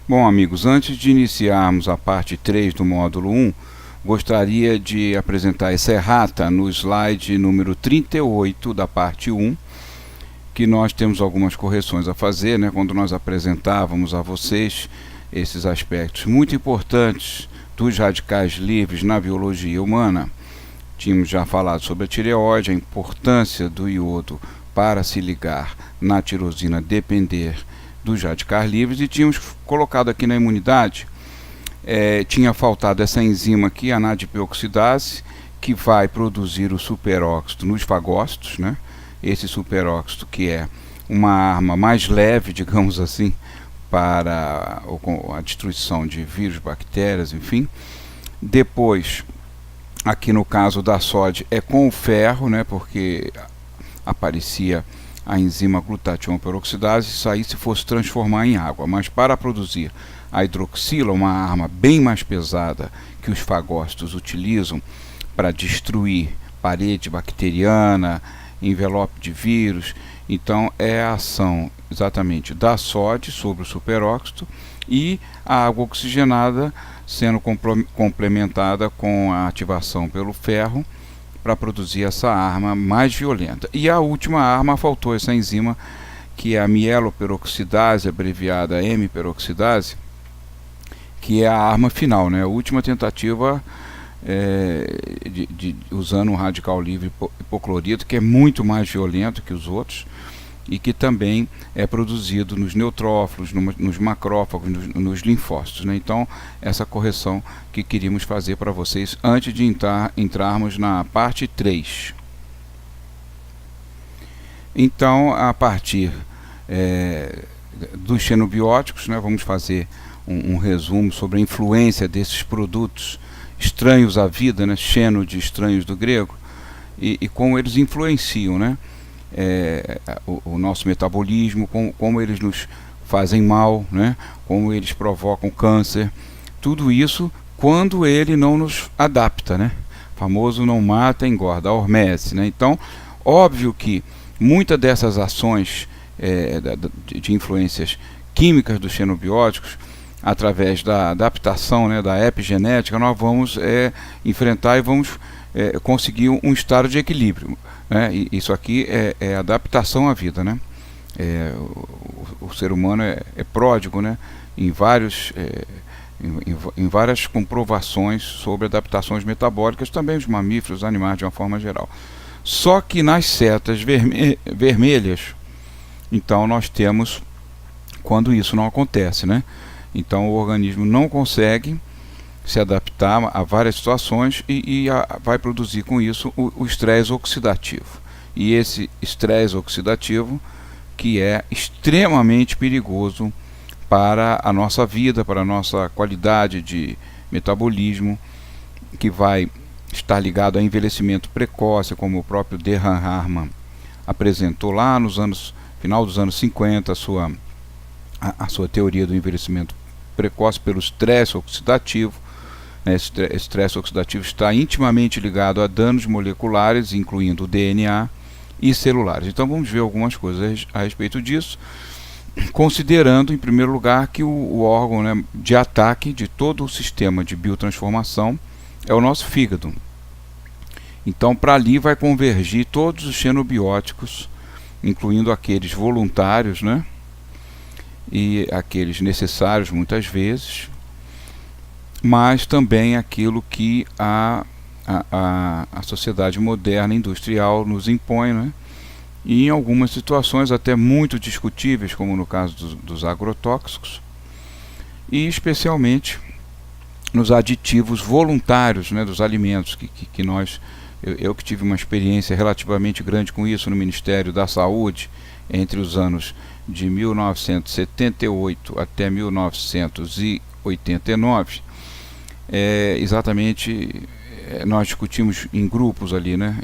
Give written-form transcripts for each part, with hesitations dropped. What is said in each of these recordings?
Bom, amigos, antes de iniciarmos a parte 3 do módulo 1, gostaria de apresentar essa errata no slide número 38 da parte 1, que nós temos algumas correções a fazer, né, quando nós apresentávamos a vocês esses aspectos muito importantes dos radicais livres na biologia humana. Tínhamos já falado sobre a tireoide, a importância do iodo para se ligar na tirosina depender dos radicais livres, e tínhamos colocado aqui na imunidade, tinha faltado essa enzima aqui, a NADP-oxidase, que vai produzir o superóxido nos fagócitos, né? Esse superóxido que é uma arma mais leve, digamos assim, para a destruição de vírus, bactérias, enfim. Depois, aqui no caso da SOD, é com o ferro, né? Porque aparecia a enzima glutatião peroxidase, isso aí se fosse transformar em água, mas para produzir a hidroxila, uma arma bem mais pesada que os fagócitos utilizam para destruir parede bacteriana, envelope de vírus, então é a ação exatamente da SOD sobre o superóxido e a água oxigenada sendo complementada com a ativação pelo ferro para produzir essa arma mais violenta. E a última arma, faltou essa enzima, que é a mieloperoxidase, abreviada M-peroxidase, que é a arma final, né? A última tentativa usando um radical livre hipoclorito, que é muito mais violento que os outros, e que também é produzido nos neutrófilos, nos macrófagos, nos linfócitos, né? Então, essa correção que queríamos fazer para vocês antes de entrarmos na parte 3. Então, a partir dos xenobióticos, né, vamos fazer um resumo sobre a influência desses produtos estranhos à vida, né, xeno de estranhos do grego, e como eles influenciam, né, o nosso metabolismo, como eles nos fazem mal, né? Como eles provocam câncer, tudo isso quando ele não nos adapta, né? O famoso não mata, engorda, a hormese, né? Então, óbvio que muitas dessas ações de influências químicas dos xenobióticos, através da adaptação, né, da epigenética, nós vamos enfrentar e vamos conseguir um estado de equilíbrio. Isso aqui é adaptação à vida, né? O ser humano é pródigo, né? Em várias comprovações sobre adaptações metabólicas, também os mamíferos, os animais de uma forma geral. Só que nas setas vermelhas, então nós temos quando isso não acontece, né? Então o organismo não consegue se adaptar a várias situações e vai produzir com isso o estresse oxidativo. E esse estresse oxidativo que é extremamente perigoso para a nossa vida, para a nossa qualidade de metabolismo, que vai estar ligado a envelhecimento precoce, como o próprio Derham Harman apresentou lá final dos anos 50, a sua teoria do envelhecimento precoce pelo estresse oxidativo. Esse estresse oxidativo está intimamente ligado a danos moleculares, incluindo o DNA e celulares. Então vamos ver algumas coisas a respeito disso, considerando em primeiro lugar que o órgão, né, de ataque de todo o sistema de biotransformação é o nosso fígado. Então para ali vai convergir todos os xenobióticos, incluindo aqueles voluntários, né, e aqueles necessários muitas vezes, mas também aquilo que a sociedade moderna industrial nos impõe, né? E em algumas situações até muito discutíveis, como no caso dos agrotóxicos, e especialmente nos aditivos voluntários, né, dos alimentos, que eu que tive uma experiência relativamente grande com isso no Ministério da Saúde entre os anos de 1978 até 1989, exatamente nós discutimos em grupos ali, né?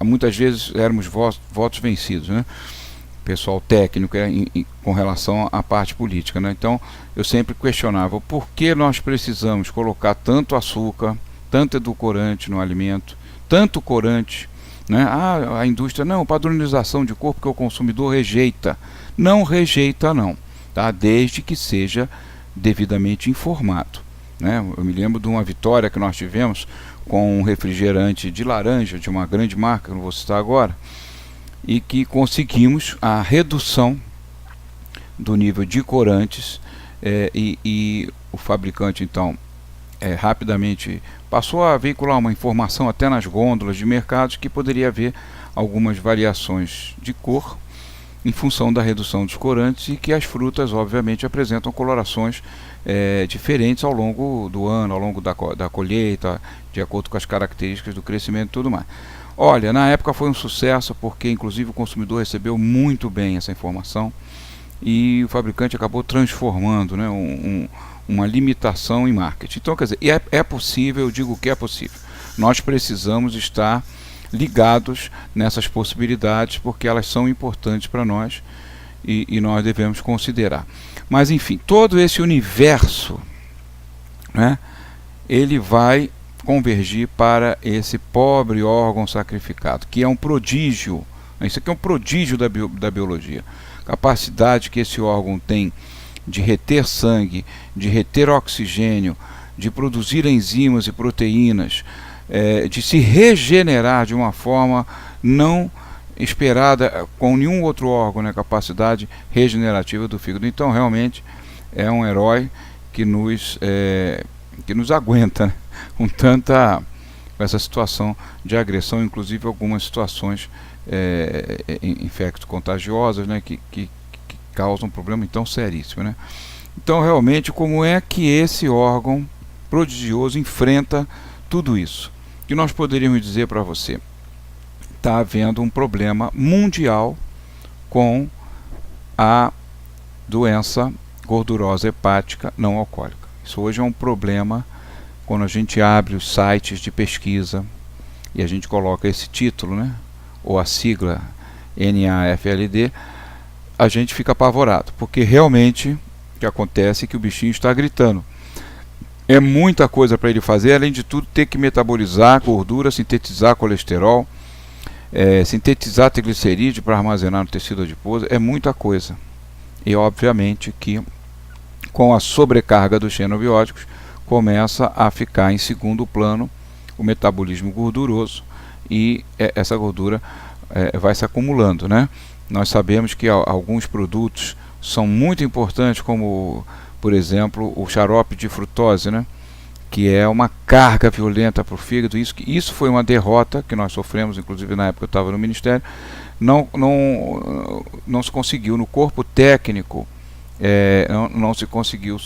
Muitas vezes éramos votos vencidos, né? Pessoal técnico com relação à parte política, né? Então eu sempre questionava por que nós precisamos colocar tanto açúcar, tanto edulcorante no alimento, tanto corante, né? A indústria, não, padronização de corpo que o consumidor rejeita. Não rejeita não, tá? Desde que seja devidamente informado, né? Eu me lembro de uma vitória que nós tivemos com um refrigerante de laranja de uma grande marca, não vou citar agora, e que conseguimos a redução do nível de corantes, e o fabricante então rapidamente passou a veicular uma informação até nas gôndolas de mercados que poderia haver algumas variações de cor em função da redução dos corantes, e que as frutas obviamente apresentam colorações diferentes ao longo do ano, ao longo da colheita, de acordo com as características do crescimento e tudo mais. Olha, na época foi um sucesso, porque inclusive o consumidor recebeu muito bem essa informação, e o fabricante acabou transformando, né, uma limitação em marketing. Então, quer dizer, é possível, eu digo que é possível. Nós precisamos estar ligados nessas possibilidades, porque elas são importantes para nós, e nós devemos considerar. Mas enfim, todo esse universo, né, ele vai convergir para esse pobre órgão sacrificado, que é um prodígio. Isso aqui é um prodígio da biologia. Capacidade que esse órgão tem de reter sangue, de reter oxigênio, de produzir enzimas e proteínas, de se regenerar de uma forma não esperada com nenhum outro órgão, né? Capacidade regenerativa do fígado. Então realmente é um herói que nos aguenta, né? Com essa situação de agressão, inclusive algumas situações infecto-contagiosas, né? Que causam um problema então seríssimo, né? Então realmente, como é que esse órgão prodigioso enfrenta tudo isso? Que nós poderíamos dizer para você: está havendo um problema mundial com a doença gordurosa hepática não alcoólica. Isso hoje é um problema. Quando a gente abre os sites de pesquisa e a gente coloca esse título, né, ou a sigla NAFLD, a gente fica apavorado, porque realmente o que acontece é que o bichinho está gritando. É muita coisa para ele fazer, além de tudo ter que metabolizar gordura, sintetizar colesterol, sintetizar triglicerídeo para armazenar no tecido adiposo. É muita coisa. E obviamente que com a sobrecarga dos xenobióticos começa a ficar em segundo plano o metabolismo gorduroso, e essa gordura vai se acumulando, né? Nós sabemos que alguns produtos são muito importantes, como por exemplo o xarope de frutose, né, que é uma carga violenta para o fígado. Isso foi uma derrota que nós sofremos, inclusive na época eu estava no Ministério. Não se conseguiu no corpo técnico, não se conseguiu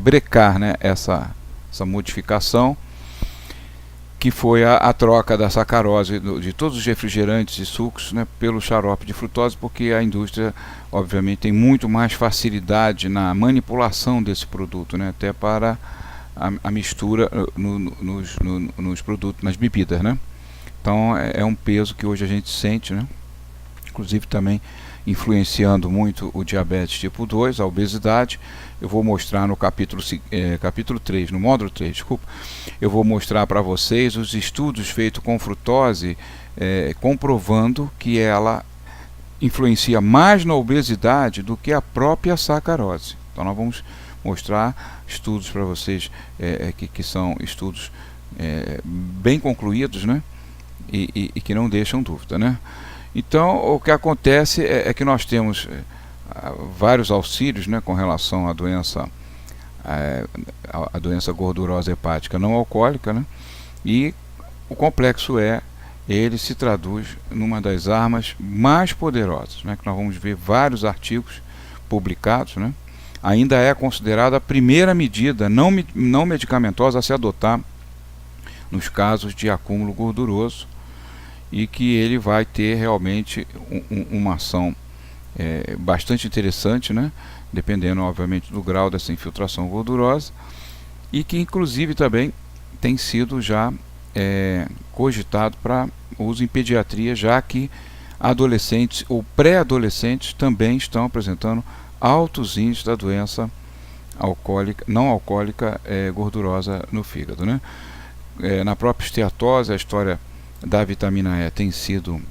brecar, né, essa modificação, que foi a troca da sacarose de todos os refrigerantes e sucos, né, pelo xarope de frutose, porque a indústria obviamente tem muito mais facilidade na manipulação desse produto, né, até para a mistura nos produtos, nas bebidas, né. Então é um peso que hoje a gente sente, né, inclusive também influenciando muito o diabetes tipo 2, a obesidade. Eu vou mostrar no capítulo 3, no módulo 3, desculpa, eu vou mostrar para vocês os estudos feitos com frutose, comprovando que ela influencia mais na obesidade do que a própria sacarose. Então nós vamos mostrar estudos para vocês, que são estudos bem concluídos, né, e que não deixam dúvida, né. Então o que acontece é que nós temos vários auxílios, né, com relação à doença, a doença gordurosa hepática não alcoólica, né, e o complexo ele se traduz numa das armas mais poderosas, né, que nós vamos ver vários artigos publicados, né. Ainda é considerada a primeira medida não medicamentosa a se adotar nos casos de acúmulo gorduroso, e que ele vai ter realmente uma ação bastante interessante, né, dependendo obviamente do grau dessa infiltração gordurosa, e que inclusive também tem sido já cogitado para uso em pediatria, já que adolescentes ou pré-adolescentes também estão apresentando altos índices da doença não alcoólica gordurosa no fígado, né. Na própria esteatose, a história da vitamina E tem sido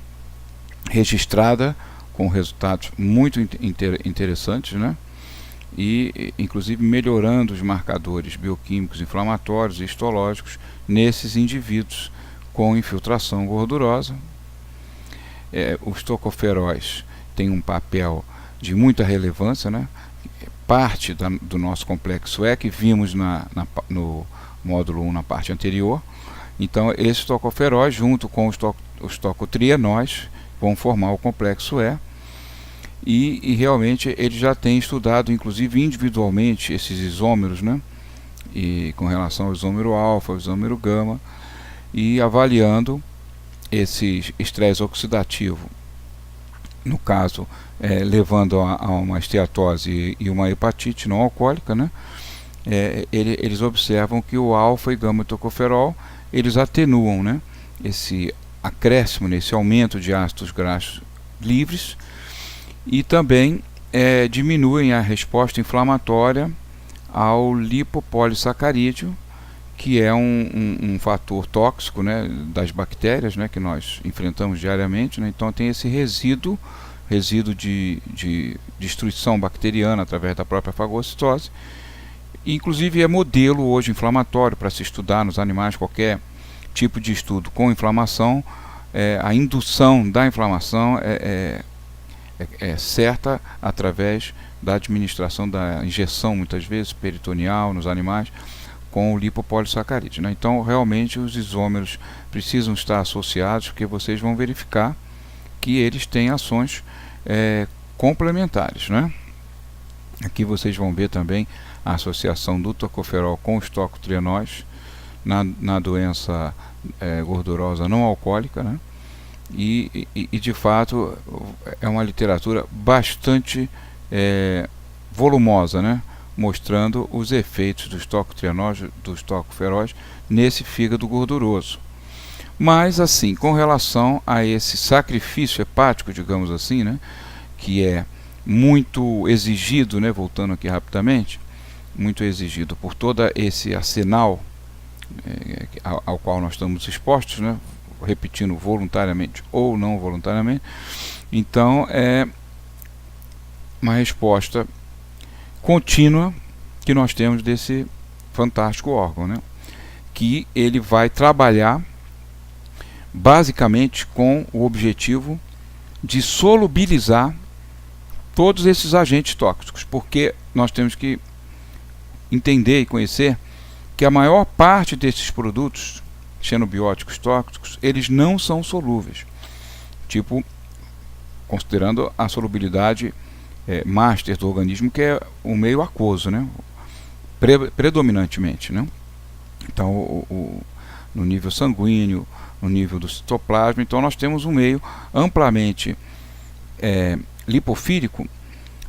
registrada com resultados muito interessantes, né? e inclusive melhorando os marcadores bioquímicos inflamatórios e histológicos nesses indivíduos com infiltração gordurosa. Os tocoferóis têm um papel de muita relevância, né? Parte do nosso complexo E, que vimos no módulo 1 na parte anterior. Então esses tocoferóis, junto com os tocotrienóis, vão formar o complexo E, e realmente ele já tem estudado inclusive individualmente esses isômeros, né? E com relação ao isômero alfa, ao isômero gama, e avaliando esse estresse oxidativo, no caso levando a uma esteatose e uma hepatite não alcoólica, né? Eles observam que o alfa e gama tocoferol, eles atenuam, né, esse acréscimo, esse aumento de ácidos graxos livres, e também diminuem a resposta inflamatória ao lipopolissacarídeo, que é um fator tóxico, né, das bactérias, né, que nós enfrentamos diariamente, né? Então tem esse resíduo de destruição bacteriana através da própria fagocitose. Inclusive é modelo hoje inflamatório para se estudar nos animais qualquer tipo de estudo com inflamação. A indução da inflamação é certa através da administração da injeção, muitas vezes peritoneal nos animais, com o lipopolissacarídeo, né? Então realmente os isômeros precisam estar associados, porque vocês vão verificar que eles têm ações complementares, né? Aqui vocês vão ver também a associação do tocoferol com os tocotrienóis na doença gordurosa não alcoólica, né? E de fato é uma literatura bastante volumosa, né? Mostrando os efeitos dos tocotrienóis, dos tocoferóis nesse fígado gorduroso. Mas assim, com relação a esse sacrifício hepático, digamos assim, né, que é muito exigido, né, voltando aqui rapidamente, muito exigido por todo esse arsenal ao qual nós estamos expostos, né, repetindo voluntariamente ou não voluntariamente. Então é uma resposta contínua que nós temos desse fantástico órgão, né, que ele vai trabalhar basicamente com o objetivo de solubilizar todos esses agentes tóxicos, porque nós temos que entender e conhecer que a maior parte desses produtos xenobióticos tóxicos, eles não são solúveis, tipo, considerando a solubilidade master do organismo, que é o meio aquoso, né, predominantemente, né? Então no nível sanguíneo, no nível do citoplasma, então nós temos um meio amplamente lipofílico,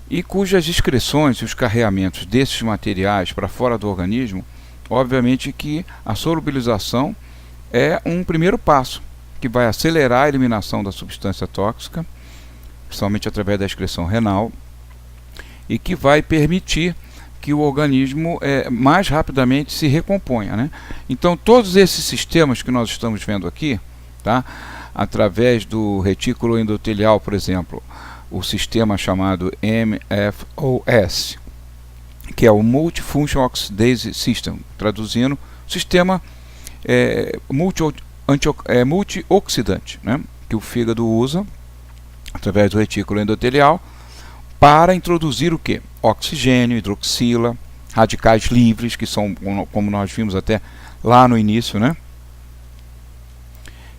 e cujas excreções e os carreamentos desses materiais para fora do organismo, obviamente que a solubilização é um primeiro passo que vai acelerar a eliminação da substância tóxica, principalmente através da excreção renal, e que vai permitir que o organismo mais rapidamente se recomponha, né? Então todos esses sistemas que nós estamos vendo aqui, tá? Através do retículo endotelial, por exemplo, o sistema chamado MFOS, que é o Multifunction Oxidase System, traduzindo, sistema multioxidante, né? Que o fígado usa através do retículo endotelial para introduzir o que? Oxigênio, hidroxila, radicais livres, que são, como nós vimos até lá no início, né,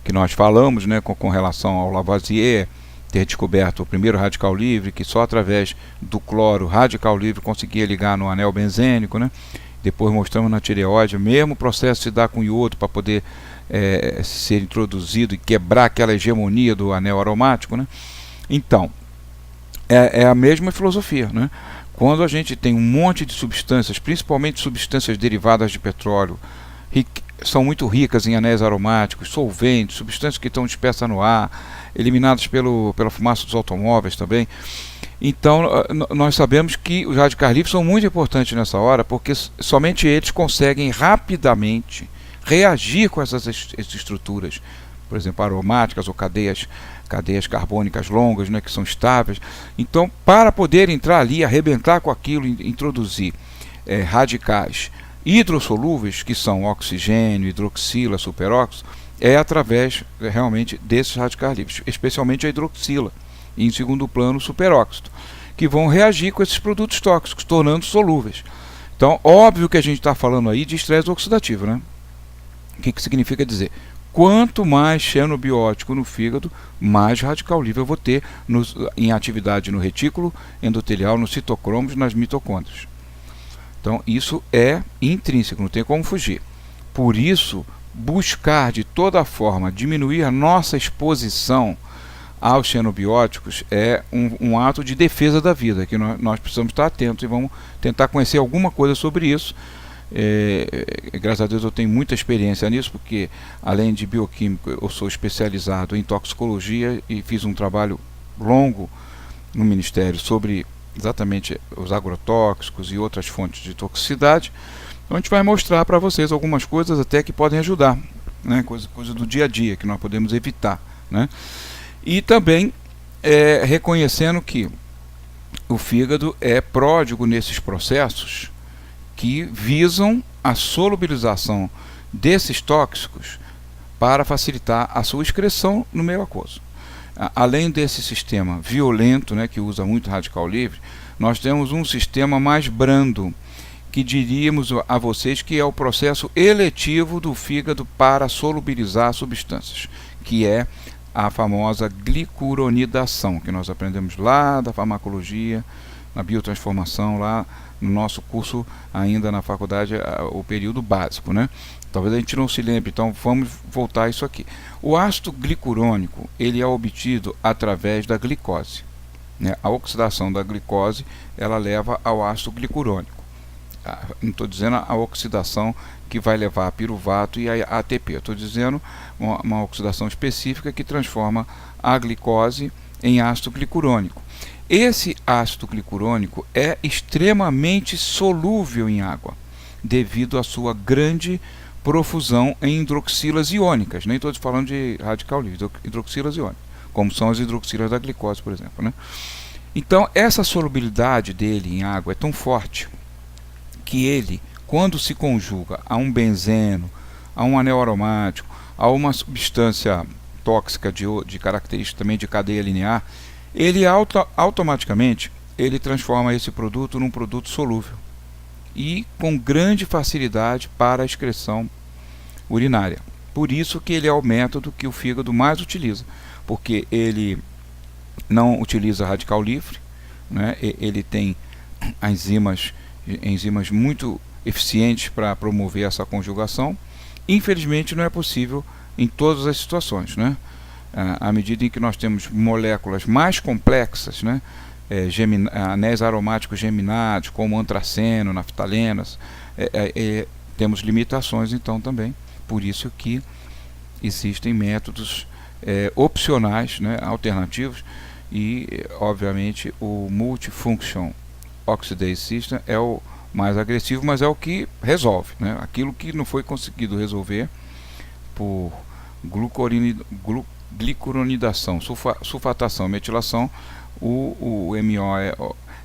que nós falamos, né, com relação ao Lavoisier ter descoberto o primeiro radical livre, que só através do cloro radical livre conseguia ligar no anel benzênico, né? Depois mostramos na tireoide o mesmo processo se dá com iodo para poder ser introduzido e quebrar aquela hegemonia do anel aromático, né? Então é a mesma filosofia, né? Quando a gente tem um monte de substâncias, principalmente substâncias derivadas de petróleo, são muito ricas em anéis aromáticos, solventes, substâncias que estão dispersas no ar, eliminadas pela fumaça dos automóveis também. Então nós sabemos que os radicais livres são muito importantes nessa hora, porque somente eles conseguem rapidamente reagir com essas estruturas por exemplo, aromáticas ou cadeias carbônicas longas, né, que são estáveis. Então, para poder entrar ali, arrebentar com aquilo, introduzir radicais hidrossolúveis, que são oxigênio, hidroxila, superóxido, é através realmente desses radicais livres, especialmente a hidroxila, e em segundo plano o superóxido, que vão reagir com esses produtos tóxicos, tornando solúveis. Então, óbvio que a gente está falando aí de estresse oxidativo, né? O que significa dizer? Quanto mais xenobiótico no fígado, mais radical livre eu vou ter em atividade no retículo endotelial, nos citocromos, nas mitocôndrias. Então, isso é intrínseco, não tem como fugir. Por isso, buscar de toda forma diminuir a nossa exposição aos xenobióticos é um ato de defesa da vida, que nós precisamos estar atentos e vamos tentar conhecer alguma coisa sobre isso. Graças a Deus eu tenho muita experiência nisso, porque além de bioquímico eu sou especializado em toxicologia e fiz um trabalho longo no Ministério sobre exatamente os agrotóxicos e outras fontes de toxicidade. Então a gente vai mostrar para vocês algumas coisas até que podem ajudar, né? Coisa do dia a dia que nós podemos evitar, né? E também reconhecendo que o fígado é pródigo nesses processos que visam a solubilização desses tóxicos para facilitar a sua excreção no meio aquoso. Além desse sistema violento, né, que usa muito radical livre, nós temos um sistema mais brando, que diríamos a vocês que é o processo eletivo do fígado para solubilizar substâncias, que é a famosa glicuronidação, que nós aprendemos lá da farmacologia, na biotransformação, lá no nosso curso ainda na faculdade, o período básico, né? Talvez a gente não se lembre, então vamos voltar a isso aqui. O ácido glicurônico, ele é obtido através da glicose, né? A oxidação da glicose, ela leva ao ácido glicurônico. Não estou dizendo a oxidação que vai levar a piruvato e a ATP, estou dizendo uma oxidação específica que transforma a glicose em ácido glicurônico. Esse ácido glicurônico é extremamente solúvel em água, devido à sua grande profusão em hidroxilas iônicas. Nem estou falando de radical livre, hidroxilas iônicas, como são as hidroxilas da glicose, por exemplo, né? Então, essa solubilidade dele em água é tão forte que ele, quando se conjuga a um benzeno, a um anel aromático, a uma substância tóxica de característica também de cadeia linear, ele automaticamente ele transforma esse produto num produto solúvel e com grande facilidade para a excreção urinária. Por isso que ele é o método que o fígado mais utiliza, porque ele não utiliza radical livre, né? Ele tem enzimas muito eficientes para promover essa conjugação. Infelizmente não é possível em todas as situações, né? À medida em que nós temos moléculas mais complexas, né? Anéis aromáticos geminados, como antraceno, naftalenas, temos limitações então também. Por isso que existem métodos opcionais, né? Alternativos, e obviamente o Multifunction Oxidase System é o mais agressivo, mas é o que resolve, né? Aquilo que não foi conseguido resolver por glicuronidação, sulfatação, metilação, o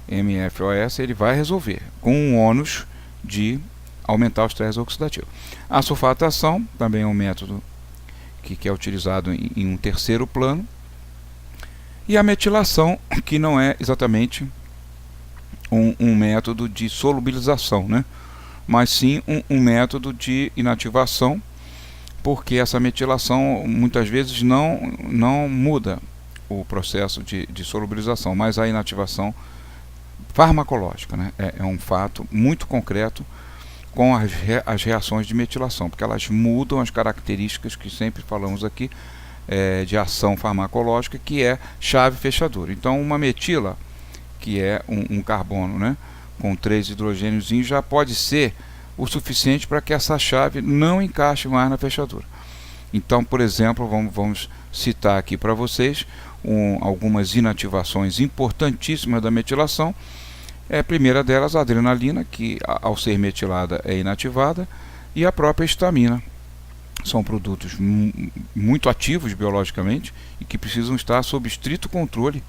MFOS ele vai resolver com um ônus de aumentar o estresse oxidativo. A sulfatação também é um método que é utilizado em um terceiro plano, e a metilação, que não é exatamente um método de solubilização, né? Mas sim um método de inativação, porque essa metilação muitas vezes não muda o processo de solubilização, mas a inativação farmacológica, né? É um fato muito concreto com as reações de metilação, porque elas mudam as características que sempre falamos aqui de ação farmacológica, que é chave fechadura. Então uma metila, que é um carbono, né, com 3 hidrogênios, já pode ser o suficiente para que essa chave não encaixe mais na fechadura. Então, por exemplo, vamos citar aqui para vocês algumas inativações importantíssimas da metilação. A primeira delas, a adrenalina, que ao ser metilada é inativada, e a própria histamina. são produtos muito ativos biologicamente e que precisam estar sob estrito controle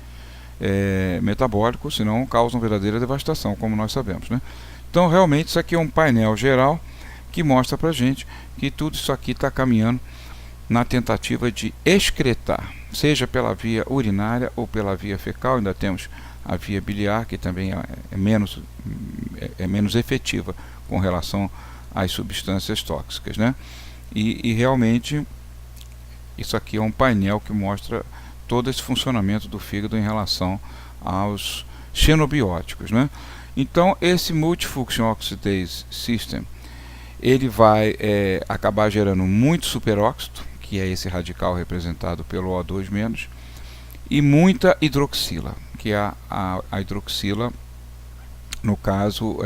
metabólico, senão causam verdadeira devastação, como nós sabemos, né? Então realmente isso aqui é um painel geral que mostra pra gente que tudo isso aqui está caminhando na tentativa de excretar, seja pela via urinária ou pela via fecal. Ainda temos a via biliar, que também é menos efetiva com relação às substâncias tóxicas, né? E realmente isso aqui é um painel que mostra todo esse funcionamento do fígado em relação aos xenobióticos, né? Então esse Multifunction Oxidase System, ele vai acabar gerando muito superóxido, que é esse radical representado pelo O2-, e muita hidroxila, que é a hidroxila, no caso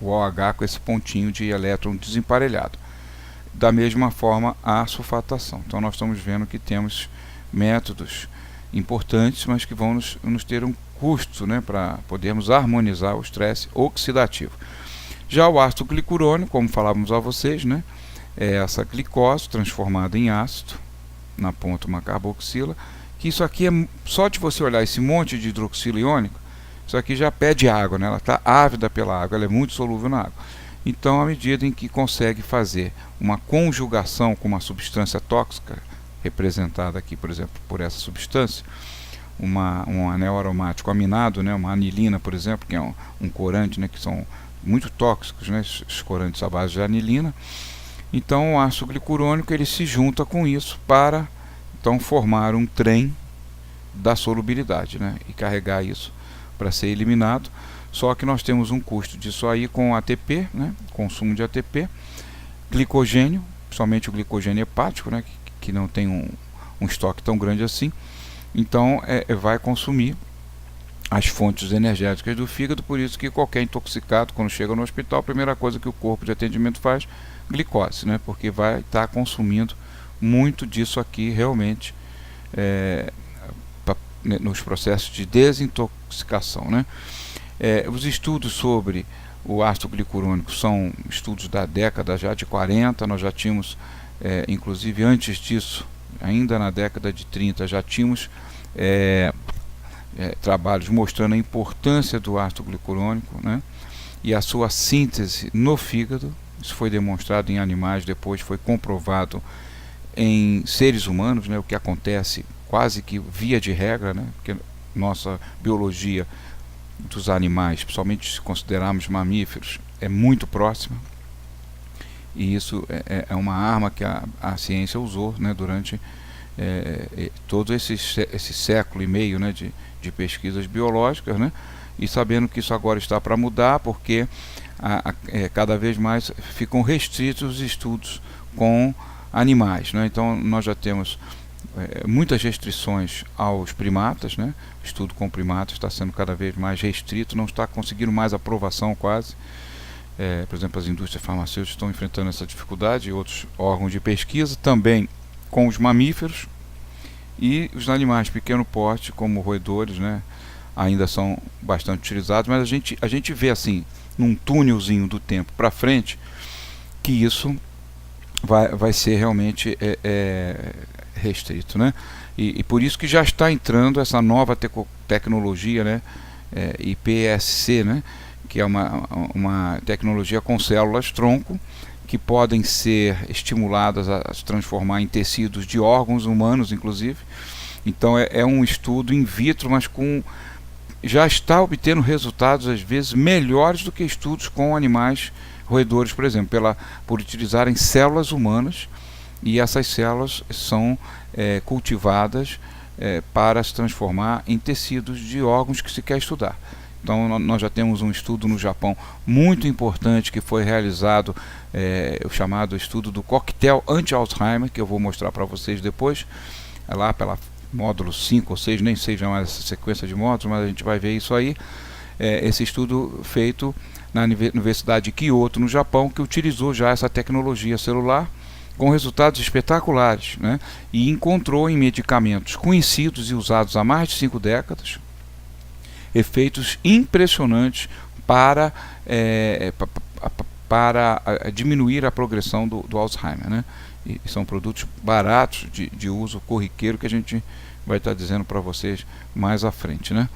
o OH com esse pontinho de elétron desemparelhado. Da mesma forma a sulfatação. Então nós estamos vendo que temos métodos importantes, mas que vão nos ter um custo, né, para podermos harmonizar o estresse oxidativo. Já o ácido glicurônico, como falávamos a vocês, né, é essa glicose transformada em ácido na ponta uma carboxila, que isso aqui só de você olhar esse monte de hidroxilo iônico, isso aqui já pede água, né, ela está ávida pela água, ela é muito solúvel na água. Então, à medida em que consegue fazer uma conjugação com uma substância tóxica, representada aqui, por exemplo, por essa substância, um anel aromático aminado, né, uma anilina, por exemplo, que é um corante, né, que são muito tóxicos, né, esses corantes à base de anilina. Então, o ácido glicurônico ele se junta com isso para então formar um trem da solubilidade, né, e carregar isso para ser eliminado. Só que nós temos um custo disso aí com ATP, né, consumo de ATP, glicogênio, somente o glicogênio hepático, né, que não tem um estoque tão grande assim. Então vai consumir as fontes energéticas do fígado. Por isso que qualquer intoxicado, quando chega no hospital, a primeira coisa que o corpo de atendimento faz, glicose, né, porque vai estar consumindo muito disso aqui realmente nos processos de desintoxicação, né. Os estudos sobre o ácido glicurônico são estudos da década já de 40, nós já tínhamos, inclusive antes disso, ainda na década de 30, já tínhamos trabalhos mostrando a importância do ácido glicurônico, né, e a sua síntese no fígado. Isso foi demonstrado em animais, depois foi comprovado em seres humanos, né, o que acontece quase que via de regra, né, porque nossa biologia dos animais, principalmente se considerarmos mamíferos, é muito próxima, e isso é uma arma que a ciência usou, né, durante todo esse século e meio, né, de pesquisas biológicas, né, e sabendo que isso agora está para mudar, porque cada vez mais ficam restritos os estudos com animais, né. Então nós já temos muitas restrições aos primatas, né? O estudo com primatas está sendo cada vez mais restrito, não está conseguindo mais aprovação quase. Por exemplo, as indústrias farmacêuticas estão enfrentando essa dificuldade, e outros órgãos de pesquisa, também com os mamíferos, e os animais de pequeno porte, como roedores, né, ainda são bastante utilizados, mas a gente vê assim, num túnelzinho do tempo para frente, que isso vai ser realmente restrito, né? E por isso que já está entrando essa nova tecnologia, né, iPSC, né, que é uma tecnologia com células tronco que podem ser estimuladas a se transformar em tecidos de órgãos humanos, inclusive. Então é um estudo in vitro, mas já está obtendo resultados às vezes melhores do que estudos com animais roedores, por exemplo, por utilizarem células humanas, e essas células são cultivadas para se transformar em tecidos de órgãos que se quer estudar. Então nós já temos um estudo no Japão muito importante que foi realizado, o chamado estudo do coquetel anti-Alzheimer, que eu vou mostrar para vocês depois, lá pela módulo 5 ou 6, nem sei já mais essa sequência de módulos, mas a gente vai ver isso aí. Esse estudo feito na Universidade de Kyoto, no Japão, que utilizou já essa tecnologia celular com resultados espetaculares, né? E encontrou em medicamentos conhecidos e usados há mais de 5 décadas efeitos impressionantes para para diminuir a progressão do Alzheimer, né? E são produtos baratos de uso corriqueiro que a gente vai estar dizendo para vocês mais à frente, né?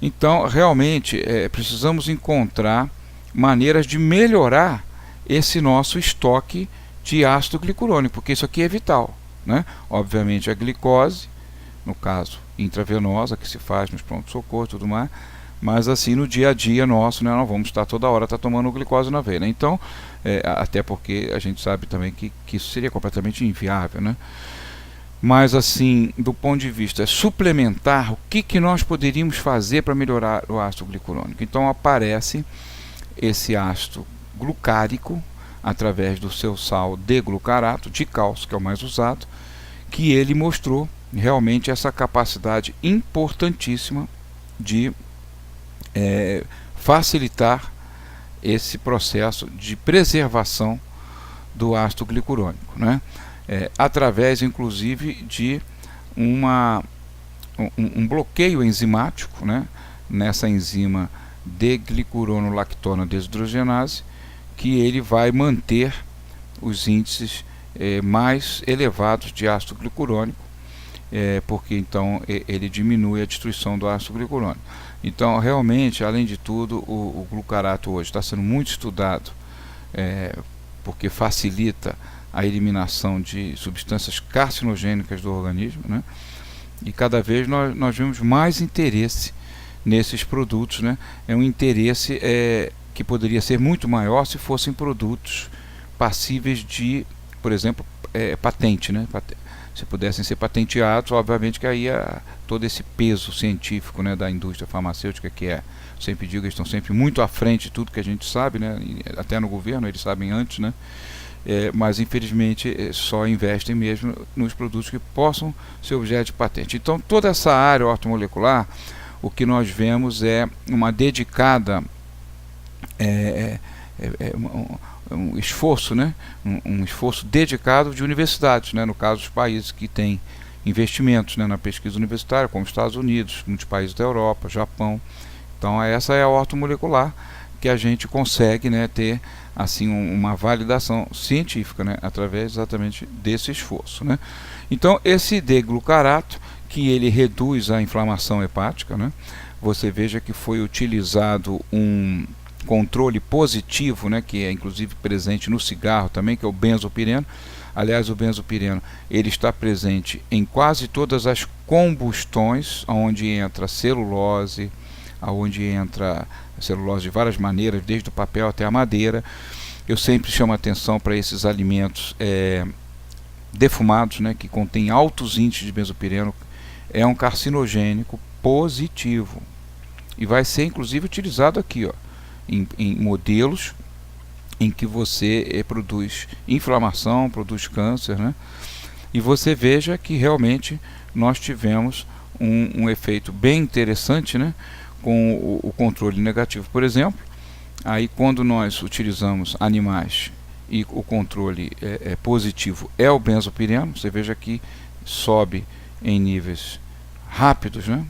Então, realmente, precisamos encontrar maneiras de melhorar esse nosso estoque de ácido glicurônico, porque isso aqui é vital, né? Obviamente, a glicose, no caso intravenosa, que se faz nos pronto-socorro e tudo mais, mas assim no dia a dia nosso, né, não vamos estar toda hora tomando glicose na veia, né? Então, até porque a gente sabe também que isso seria completamente inviável, né? Mas assim, do ponto de vista suplementar, o que nós poderíamos fazer para melhorar o ácido glicurônico? Então aparece esse ácido glucárico através do seu sal D-glucarato de cálcio, que é o mais usado, que ele mostrou realmente essa capacidade importantíssima de facilitar esse processo de preservação do ácido glicurônico, né? Através inclusive de um bloqueio enzimático, né, nessa enzima D-glicuronolactona desidrogenase, que ele vai manter os índices mais elevados de ácido glicurônico, porque então ele diminui a destruição do ácido glicurônico. Então realmente, além de tudo, o glucarato hoje está sendo muito estudado, porque facilita a eliminação de substâncias carcinogênicas do organismo, né? E cada vez nós vemos mais interesse nesses produtos, né? É um interesse que poderia ser muito maior se fossem produtos passíveis de, por exemplo, patente, né? Se pudessem ser patenteados, obviamente que aí todo esse peso científico, né, da indústria farmacêutica, que sempre digo, eles estão sempre muito à frente de tudo que a gente sabe, né? E até no governo eles sabem antes, né? Mas infelizmente só investem mesmo nos produtos que possam ser objeto de patente. Então toda essa área ortomolecular, o que nós vemos é uma dedicada um esforço, né? Um esforço dedicado de universidades, né? No caso dos países que têm investimentos, né, na pesquisa universitária, como Estados Unidos, muitos países da Europa, Japão. Então essa é a ortomolecular que a gente consegue, né, ter assim uma validação científica, né, através exatamente desse esforço, né? Então esse D-glucarato, que ele reduz a inflamação hepática, né? Você veja que foi utilizado um controle positivo, né, que é inclusive presente no cigarro também, que é o benzopireno. Aliás, o benzopireno ele está presente em quase todas as combustões, onde entra celulose, onde entra celulose de várias maneiras, desde o papel até a madeira. Eu sempre chamo a atenção para esses alimentos defumados, né, que contêm altos índices de benzopireno. É um carcinogênico positivo e vai ser inclusive utilizado aqui, ó, em modelos em que você produz inflamação, produz câncer, né? E você veja que realmente nós tivemos um efeito bem interessante, né, com o controle negativo, por exemplo. Aí quando nós utilizamos animais e o controle positivo é o benzopireno, você veja que sobe em níveis rápidos, né?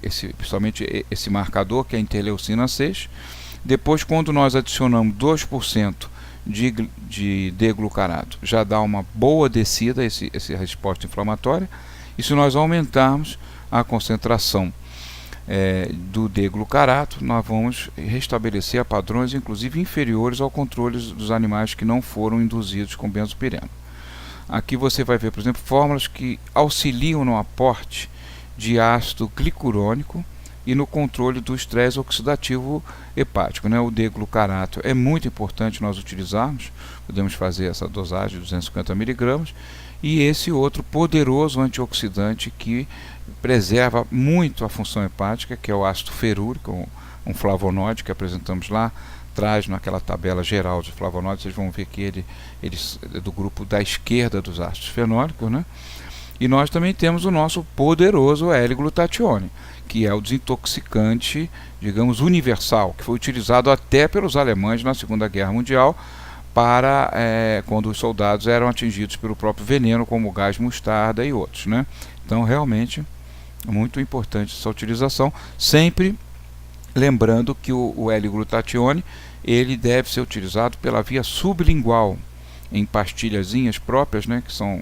Principalmente esse marcador, que é a interleucina 6. Depois, quando nós adicionamos 2% de D-glucarato, já dá uma boa descida essa resposta inflamatória. E se nós aumentarmos a concentração do D-glucarato, nós vamos restabelecer a padrões inclusive inferiores ao controle dos animais que não foram induzidos com benzopireno. Aqui você vai ver, por exemplo, fórmulas que auxiliam no aporte de ácido glicurônico e no controle do estresse oxidativo hepático, né? O D-glucarato é muito importante nós utilizarmos, podemos fazer essa dosagem de 250 mg, e esse outro poderoso antioxidante que preserva muito a função hepática, que é o ácido ferúrico, um flavonoide que apresentamos lá atrás naquela tabela geral de flavonoides. Vocês vão ver que ele é do grupo da esquerda dos ácidos fenólicos, né? E nós também temos o nosso poderoso L-glutatione, que é o desintoxicante, digamos, universal, que foi utilizado até pelos alemães na Segunda Guerra Mundial para quando os soldados eram atingidos pelo próprio veneno, como o gás mostarda e outros, né? Então, realmente, é muito importante essa utilização, sempre lembrando que o L-glutatione ele deve ser utilizado pela via sublingual, em pastilhazinhas próprias, né, que são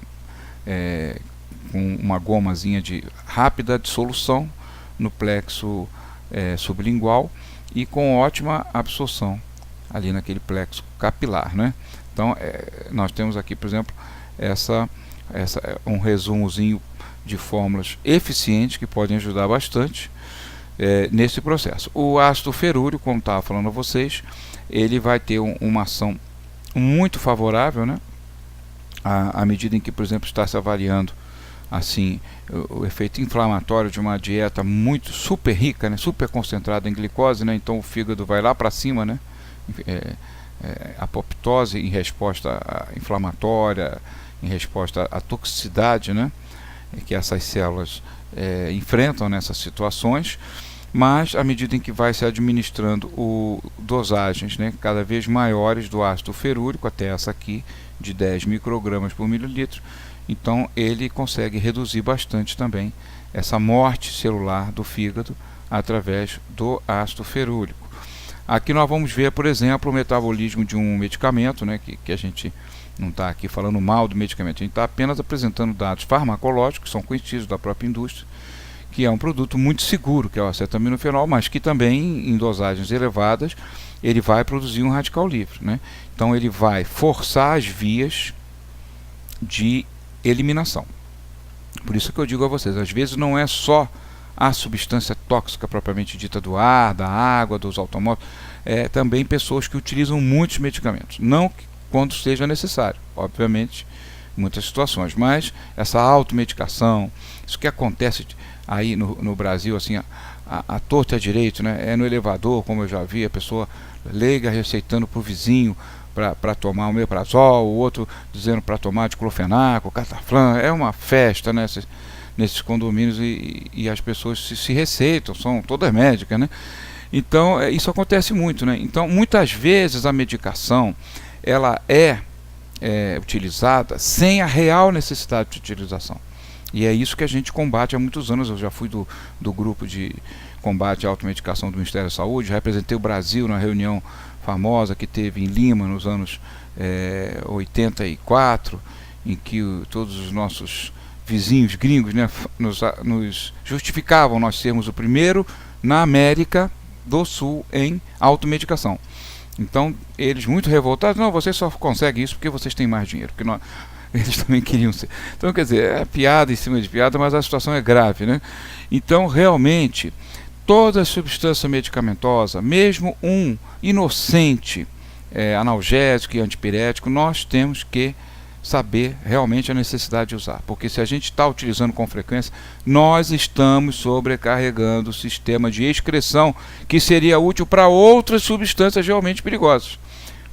com uma gomazinha de rápida dissolução no plexo sublingual e com ótima absorção ali naquele plexo capilar, né? Então nós temos aqui, por exemplo, um resumozinho de fórmulas eficientes que podem ajudar bastante nesse processo. O ácido ferúrico, como estava falando a vocês, ele vai ter uma ação muito favorável, né? À medida em que, por exemplo, está se avaliando assim o efeito inflamatório de uma dieta muito super rica, né, super concentrada em glicose, né, então o fígado vai lá para cima, né, apoptose em resposta inflamatória, em resposta à toxicidade, né, que essas células enfrentam nessas situações. Mas à medida em que vai se administrando dosagens, né, cada vez maiores do ácido ferúrico, até essa aqui de 10 microgramas por mililitro, então ele consegue reduzir bastante também essa morte celular do fígado através do ácido ferúrico. Aqui nós vamos ver, por exemplo, o metabolismo de um medicamento, né, que a gente não está aqui falando mal do medicamento, a gente está apenas apresentando dados farmacológicos que são conhecidos da própria indústria, que é um produto muito seguro, que é o acetaminofenol, mas que também em dosagens elevadas ele vai produzir um radical livre, né? Então ele vai forçar as vias de eliminação. Por isso que eu digo a vocês, às vezes não é só a substância tóxica propriamente dita do ar, da água, dos automóveis, também pessoas que utilizam muitos medicamentos, não quando seja necessário, obviamente, em muitas situações, mas essa automedicação, isso que acontece aí no Brasil, assim, a torta e a direito, né? No elevador, como eu já vi, a pessoa leiga receitando para o vizinho para tomar o omeprazol, o outro dizendo para tomar diclofenaco, cataflã, é uma festa, né? Nesses condomínios e as pessoas se receitam, são todas médicas, né? Então isso acontece muito, né? Então muitas vezes a medicação ela é utilizada sem a real necessidade de utilização. E é isso que a gente combate há muitos anos. Eu já fui do grupo de combate à automedicação do Ministério da Saúde, representei o Brasil na reunião famosa que teve em Lima nos anos 84, em que todos os nossos vizinhos gringos, né, nos justificavam nós sermos o primeiro na América do Sul em automedicação. Então eles muito revoltados, não, vocês só conseguem isso porque vocês têm mais dinheiro, porque nós... Eles também queriam ser. Então, quer dizer, é piada em cima de piada, mas a situação é grave, né? Então, realmente, toda substância medicamentosa, mesmo um inocente analgésico e antipirético, nós temos que saber realmente a necessidade de usar. Porque se a gente está utilizando com frequência, nós estamos sobrecarregando o sistema de excreção que seria útil para outras substâncias realmente perigosas.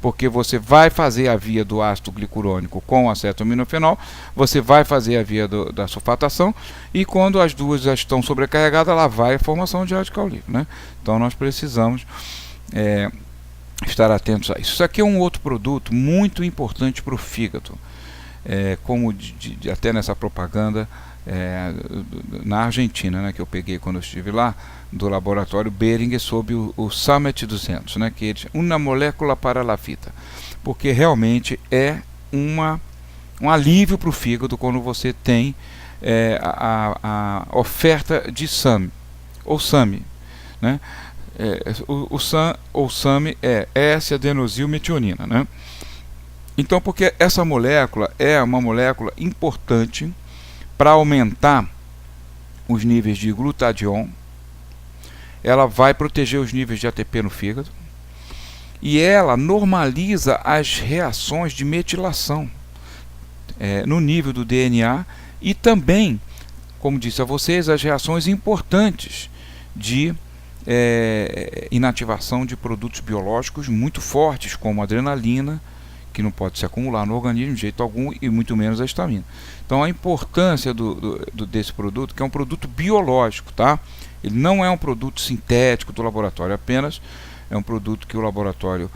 Porque você vai fazer a via do ácido glicurônico com acetaminofenol, você vai fazer a via da sulfatação, e quando as duas já estão sobrecarregadas, lá vai a formação de radical livre, né? Então nós precisamos estar atentos a isso. Isso aqui é um outro produto muito importante para o fígado, como até nessa propaganda na Argentina, né, que eu peguei quando eu estive lá, do laboratório Behringer, sobre o Summit 200, né, que é uma molécula para a vida, porque realmente é um alívio para o fígado quando você tem a oferta de SAM, ou SAMe, né? O SAM ou SAMe é S-adenosilmetionina, né? Então, porque essa molécula é uma molécula importante para aumentar os níveis de glutatión, ela vai proteger os níveis de ATP no fígado e ela normaliza as reações de metilação no nível do DNA e também, como disse a vocês, as reações importantes de inativação de produtos biológicos muito fortes, como a adrenalina, que não pode se acumular no organismo de jeito algum, e muito menos a histamina. Então a importância desse produto, que é um produto biológico, tá? Ele não é um produto sintético do laboratório, apenas é um produto que o laboratório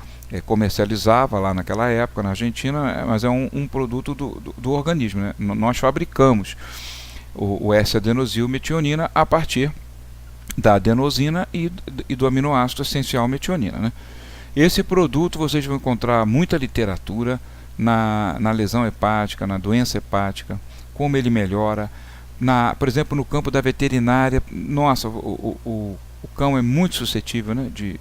comercializava lá naquela época na Argentina, mas é um produto do organismo, né? Nós fabricamos o S-adenosilmetionina a partir da adenosina e do aminoácido essencial metionina, né? Esse produto vocês vão encontrar muita literatura na lesão hepática, na doença hepática, como ele melhora. Por exemplo, no campo da veterinária, nossa, o cão é muito suscetível, né, de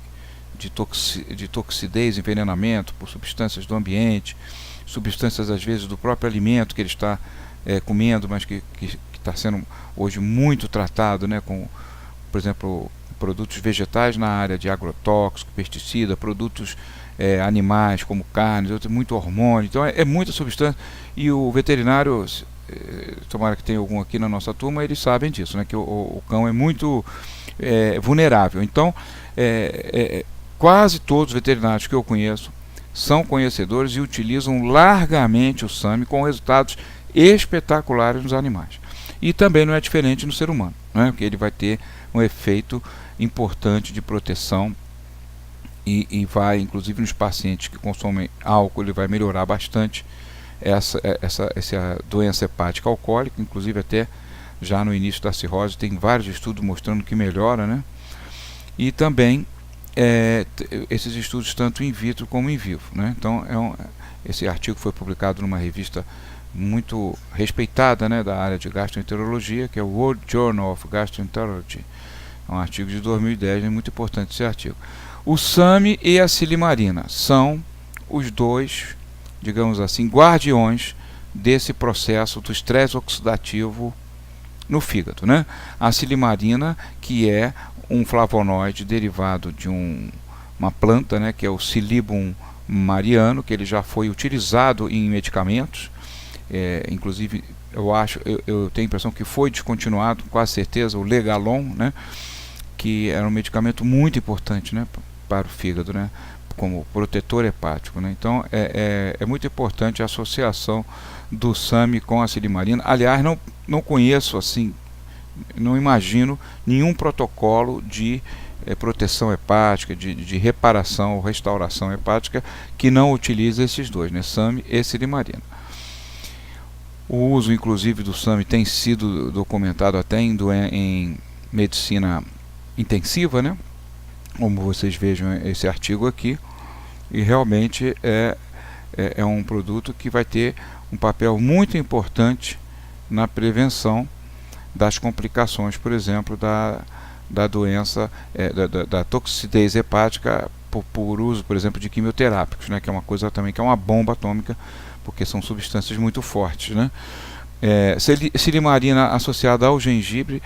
toxidez, envenenamento por substâncias do ambiente, substâncias às vezes do próprio alimento que ele está comendo, mas que está sendo hoje muito tratado, né, com, por exemplo, produtos vegetais na área de agrotóxico, pesticida, produtos animais como carnes, muito hormônio, então é muita substância, e o veterinário, tomara que tenha algum aqui na nossa turma, eles sabem disso, né, que o cão é muito vulnerável. Então quase todos os veterinários que eu conheço são conhecedores e utilizam largamente o SAMe com resultados espetaculares nos animais. E também não é diferente no ser humano, né? Porque ele vai ter um efeito importante de proteção e vai, inclusive nos pacientes que consomem álcool, ele vai melhorar bastante essa doença hepática alcoólica, inclusive até já no início da cirrose tem vários estudos mostrando que melhora, né? E também esses estudos tanto in vitro como in vivo, né? Então esse artigo foi publicado numa revista muito respeitada, né, da área de gastroenterologia, que é o World Journal of Gastroenterology. É um artigo de 2010, é muito importante esse artigo. O SAMe e a silimarina são os dois, digamos assim, guardiões desse processo do estresse oxidativo no fígado, né? A silimarina, que é um flavonoide derivado de uma planta, né, que é o Silybum mariano, que ele já foi utilizado em medicamentos, inclusive eu tenho a impressão que foi descontinuado, com quase certeza, o Legalon, né, que era um medicamento muito importante, né, para o fígado, né, como protetor hepático, né? Então é muito importante a associação do SAMe com a silimarina. Aliás, não conheço assim, não imagino nenhum protocolo de proteção hepática, de reparação ou restauração hepática que não utilize esses dois, né, SAMe e silimarina. O uso, inclusive, do SAMe tem sido documentado até em medicina intensiva, né, como vocês vejam esse artigo aqui, e realmente é um produto que vai ter um papel muito importante na prevenção das complicações, por exemplo, da doença, da toxidez hepática por uso, por exemplo, de quimioterápicos, né, que é uma coisa também que é uma bomba atômica, porque são substâncias muito fortes, né. Silimarina associada ao gengibre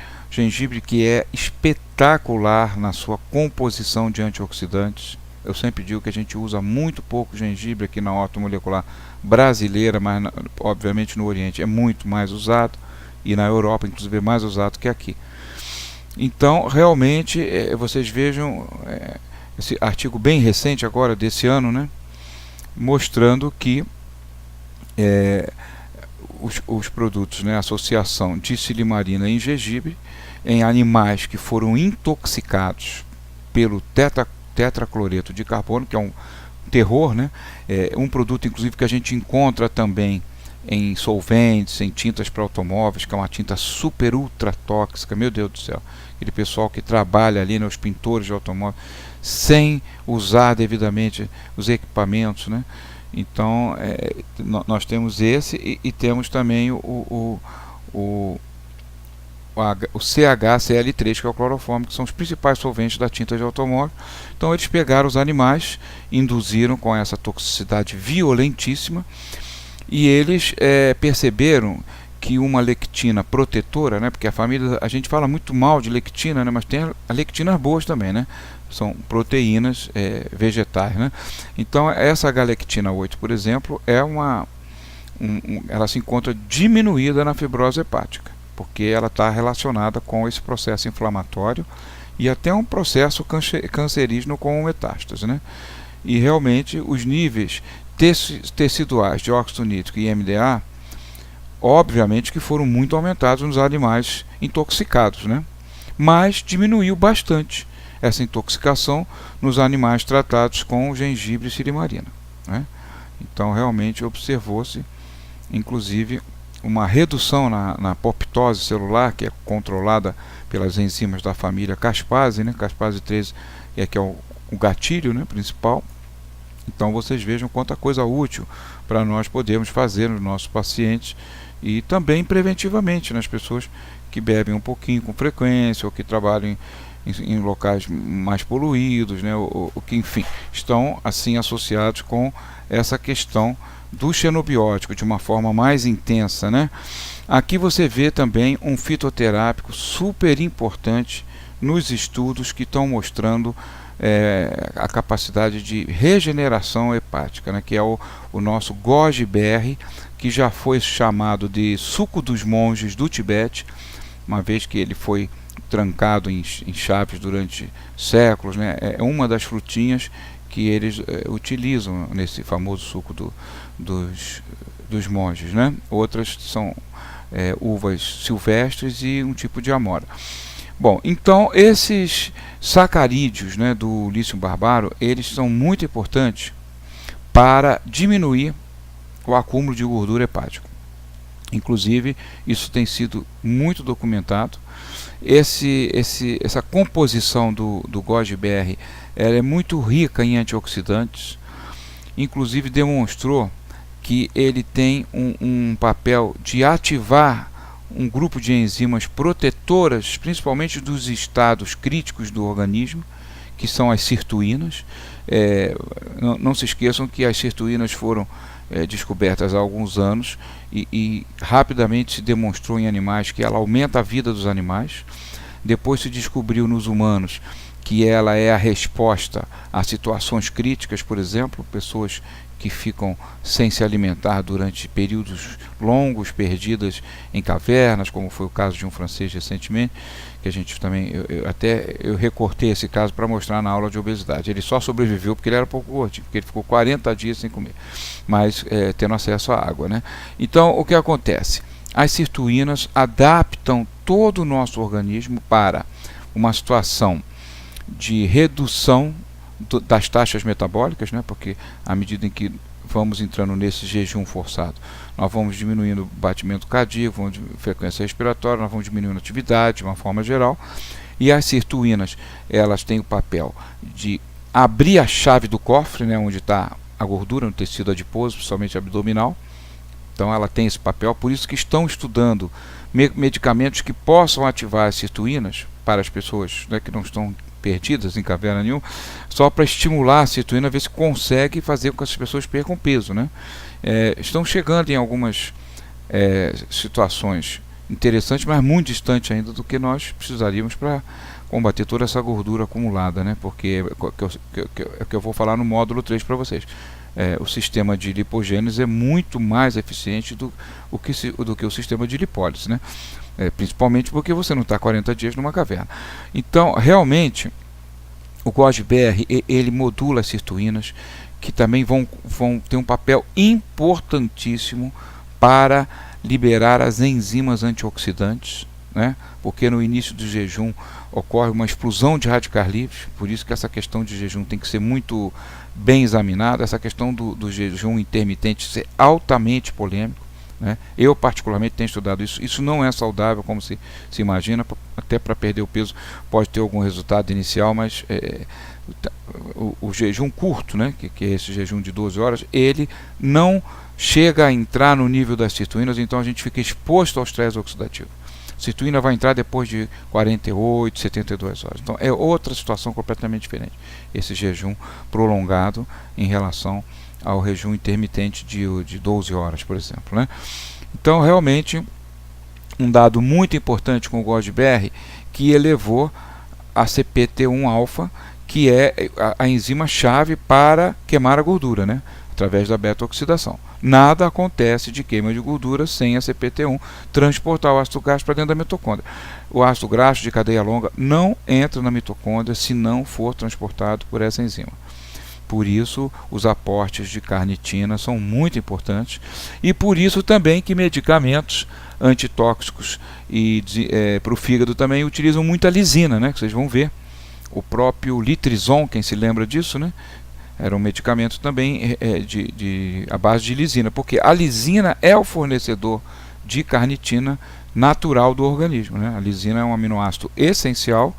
que é espetacular na sua composição de antioxidantes. Eu sempre digo que a gente usa muito pouco gengibre aqui na ortomolecular brasileira, mas obviamente no Oriente é muito mais usado, e na Europa inclusive é mais usado que aqui. Então realmente vocês vejam esse artigo bem recente agora desse ano, né, mostrando que os produtos, né, associação de silimarina em gengibre em animais que foram intoxicados pelo tetracloreto de carbono, que é um terror, né? Um produto inclusive que a gente encontra também em solventes, em tintas para automóveis, que é uma tinta super ultra tóxica, meu Deus do céu, aquele pessoal que trabalha ali, né, os pintores de automóveis, sem usar devidamente os equipamentos, né? Então nós temos esse e temos também o CHCl3, que é o clorofórmio, que são os principais solventes da tinta de automóvel. Então eles pegaram os animais, induziram com essa toxicidade violentíssima, e eles perceberam que uma lectina protetora, né, porque a gente fala muito mal de lectina, né, mas tem lectinas boas também, né, são proteínas vegetais, né. Então essa galectina 8, por exemplo, ela se encontra diminuída na fibrose hepática, porque ela está relacionada com esse processo inflamatório e até um processo cancerígeno com metástase, né? E realmente os níveis teciduais de óxido nítrico e MDA, obviamente que foram muito aumentados nos animais intoxicados, né? Mas diminuiu bastante essa intoxicação nos animais tratados com gengibre e silimarina, né? Então realmente observou-se inclusive uma redução na apoptose celular, que é controlada pelas enzimas da família caspase, né? Caspase 13 que é o gatilho, né, principal. Então vocês vejam quanta coisa útil para nós podermos fazer nos nossos pacientes e também preventivamente nas pessoas que bebem um pouquinho com frequência ou que trabalham em locais mais poluídos, né, ou que, enfim, estão assim associados com essa questão do xenobiótico de uma forma mais intensa, né? Aqui você vê também um fitoterápico super importante nos estudos que estão mostrando a capacidade de regeneração hepática, né, que é o nosso goji-berry, que já foi chamado de suco dos monges do Tibete, uma vez que ele foi trancado em chaves durante séculos, né? É uma das frutinhas que eles utilizam nesse famoso suco dos monges, né? Outras são uvas silvestres e um tipo de amora. Bom, então esses sacarídeos, né, do lício barbaro, eles são muito importantes para diminuir o acúmulo de gordura hepática. Inclusive, isso tem sido muito documentado. Essa composição do goji-berry é muito rica em antioxidantes. Inclusive demonstrou que ele tem um papel de ativar um grupo de enzimas protetoras, principalmente dos estados críticos do organismo, que são as sirtuínas. Não se esqueçam que as sirtuínas foram descobertas há alguns anos e rapidamente se demonstrou em animais que ela aumenta a vida dos animais. Depois se descobriu nos humanos que ela é a resposta a situações críticas, por exemplo, pessoas que ficam sem se alimentar durante períodos longos, perdidas em cavernas, como foi o caso de um francês recentemente, que a gente também, eu recortei esse caso para mostrar na aula de obesidade. Ele só sobreviveu porque ele era pouco gordinho, porque ele ficou 40 dias sem comer, mas tendo acesso à água, né? Então, o que acontece? As sirtuínas adaptam todo o nosso organismo para uma situação de redução das taxas metabólicas, né? Porque à medida em que vamos entrando nesse jejum forçado, nós vamos diminuindo o batimento cardíaco, vamos frequência respiratória, nós vamos diminuindo a atividade de uma forma geral. E as sirtuínas, elas têm o papel de abrir a chave do cofre, né, onde está a gordura no tecido adiposo, principalmente abdominal. Então ela tem esse papel, por isso que estão estudando medicamentos que possam ativar as sirtuínas para as pessoas, né, que não estão perdidas em caverna nenhuma, só para estimular a sirtuína, ver se consegue fazer com que as pessoas percam peso, né? Estão chegando em algumas situações interessantes, mas muito distante ainda do que nós precisaríamos para combater toda essa gordura acumulada, né? Porque é o que eu vou falar no módulo 3 para vocês. O sistema de lipogênese é muito mais eficiente do que o sistema de lipólise, né? Principalmente porque você não está 40 dias numa caverna. Então, realmente, o goji-berry, ele modula as sirtuínas, que também vão ter um papel importantíssimo para liberar as enzimas antioxidantes, né? Porque no início do jejum ocorre uma explosão de radicais livres, por isso que essa questão de jejum tem que ser muito bem examinada, essa questão do jejum intermitente é altamente polêmico, né? Eu particularmente tenho estudado isso não é saudável como se imagina, até para perder o peso pode ter algum resultado inicial, mas o jejum curto, né, que é esse jejum de 12 horas, ele não chega a entrar no nível das sirtuínas, então a gente fica exposto ao estresse oxidativo. A sirtuína vai entrar depois de 48, 72 horas. Então é outra situação completamente diferente, esse jejum prolongado em relação ao jejum intermitente de 12 horas, por exemplo, né? Então realmente um dado muito importante com o goji-berry, que elevou a CPT1-alfa, que é a enzima chave para queimar a gordura, né? Através da beta-oxidação. Nada acontece de queima de gordura sem a CPT1 transportar o ácido graxo para dentro da mitocôndria. O ácido graxo de cadeia longa não entra na mitocôndria se não for transportado por essa enzima. Por isso, os aportes de carnitina são muito importantes e por isso também que medicamentos antitóxicos e para o fígado também utilizam muita lisina, né? Que vocês vão ver. O próprio Litrison, quem se lembra disso, né? Era um medicamento também à base de lisina, porque a lisina é o fornecedor de carnitina natural do organismo, né? A lisina é um aminoácido essencial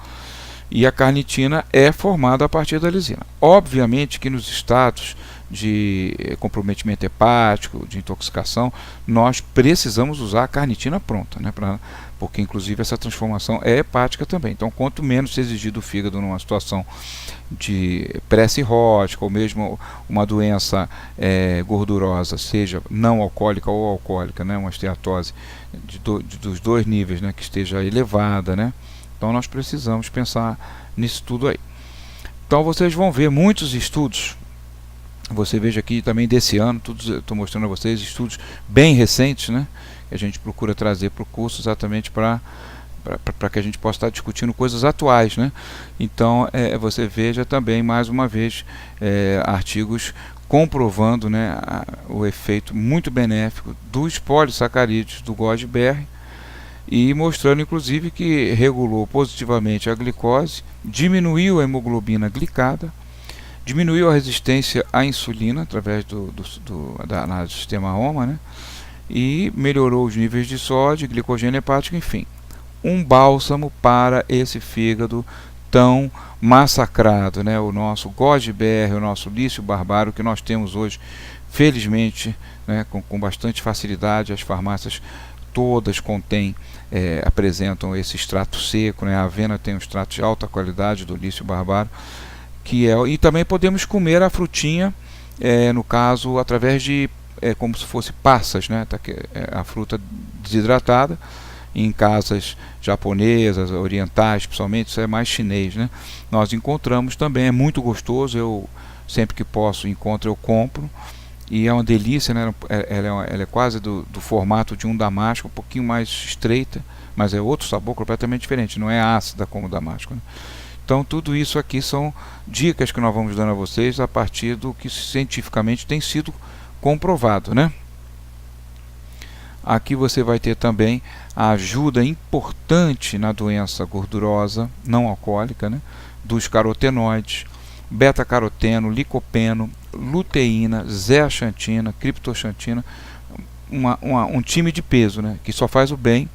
e a carnitina é formada a partir da lisina. Obviamente que nos estados de comprometimento hepático, de intoxicação, nós precisamos usar a carnitina pronta, né? Porque inclusive essa transformação é hepática também. Então, quanto menos se exigir do fígado numa situação de pré-cirrótica ou mesmo uma doença gordurosa, seja não alcoólica ou alcoólica, né? Uma esteatose dos dois níveis, né? Que esteja elevada, né? Então nós precisamos pensar nisso tudo aí. Então vocês vão ver muitos estudos. Você veja aqui também desse ano, estou mostrando a vocês estudos bem recentes, né? Que a gente procura trazer para o curso exatamente para que a gente possa estar discutindo coisas atuais, né? Então você veja também mais uma vez artigos comprovando, né, o efeito muito benéfico dos polissacarídeos do Godberry e mostrando inclusive que regulou positivamente a glicose, diminuiu a hemoglobina glicada, diminuiu a resistência à insulina através da análise do sistema OMA, né? E melhorou os níveis de sódio, glicogênio hepático, enfim. Um bálsamo para esse fígado tão massacrado, né? O nosso Godberry, o nosso Lício Barbaro, que nós temos hoje, felizmente, né, com bastante facilidade. As farmácias todas apresentam esse extrato seco, né? A avena tem um extrato de alta qualidade do Lício Barbaro, e também podemos comer a frutinha, no caso, através de como se fosse passas, né? A fruta desidratada, em casas japonesas, orientais, principalmente, isso é mais chinês, né? Nós encontramos também, é muito gostoso, eu sempre que posso encontro, eu compro, e é uma delícia, né? Ela é quase do formato de um damasco, um pouquinho mais estreita, mas é outro sabor completamente diferente, não é ácida como o damasco, né? Então tudo isso aqui são dicas que nós vamos dando a vocês a partir do que cientificamente tem sido comprovado, né? Aqui você vai ter também a ajuda importante na doença gordurosa não alcoólica, né? Dos carotenoides, beta-caroteno, licopeno, luteína, zeaxantina, criptoxantina, um time de peso, né? Que só faz o bem,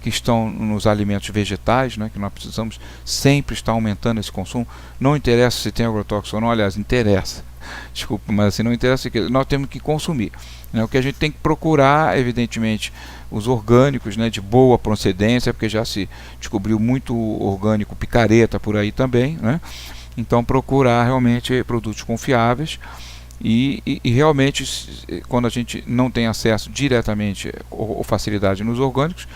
que estão nos alimentos vegetais, né, que nós precisamos sempre estar aumentando esse consumo. Não interessa se tem agrotóxico ou não, aliás, interessa, desculpa, mas assim, não interessa, que nós temos que consumir, né? O que a gente tem que procurar, evidentemente, os orgânicos, né, de boa procedência, porque já se descobriu muito orgânico picareta por aí também, né? Então procurar realmente produtos confiáveis. E realmente, quando a gente não tem acesso diretamente ou facilidade nos orgânicos,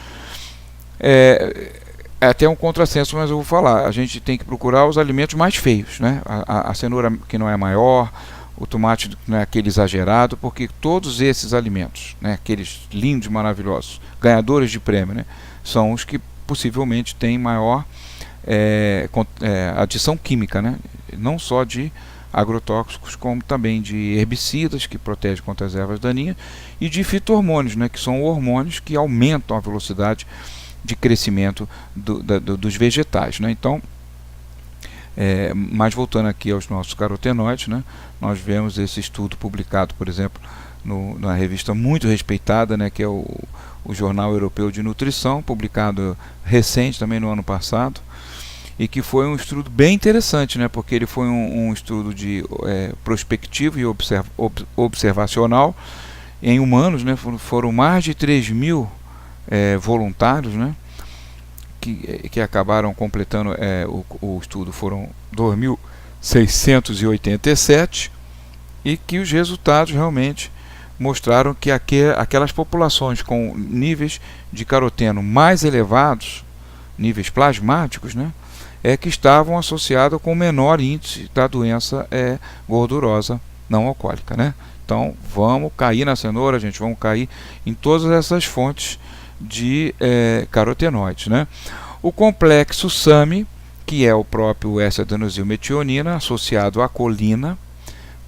é até um contrassenso, mas eu vou falar, a gente tem que procurar os alimentos mais feios, né? A cenoura que não é maior, o tomate que não é aquele exagerado, porque todos esses alimentos, né, aqueles lindos, maravilhosos, ganhadores de prêmio, né, são os que possivelmente têm maior adição química, né? Não só de agrotóxicos, como também de herbicidas que protegem contra as ervas daninhas e de fito-hormônios, né, que são hormônios que aumentam a velocidade de crescimento dos vegetais, né? Então, mas voltando aqui aos nossos carotenoides, né, nós vemos esse estudo publicado, por exemplo, na revista muito respeitada, né, que é o Jornal Europeu de Nutrição, publicado recente, também no ano passado, e que foi um estudo bem interessante, né, porque ele foi um estudo prospectivo e observacional em humanos, né? Foram mais de 3.000 voluntários, né, que acabaram completando o estudo, foram 2.687, e que os resultados realmente mostraram que aquelas populações com níveis de caroteno mais elevados, níveis plasmáticos, né, que estavam associados com menor índice da doença gordurosa não alcoólica, né? Então vamos cair na cenoura, gente, vamos cair em todas essas fontes de carotenoides, né? O complexo SAMe, que é o próprio S-adenosilmetionina associado à colina,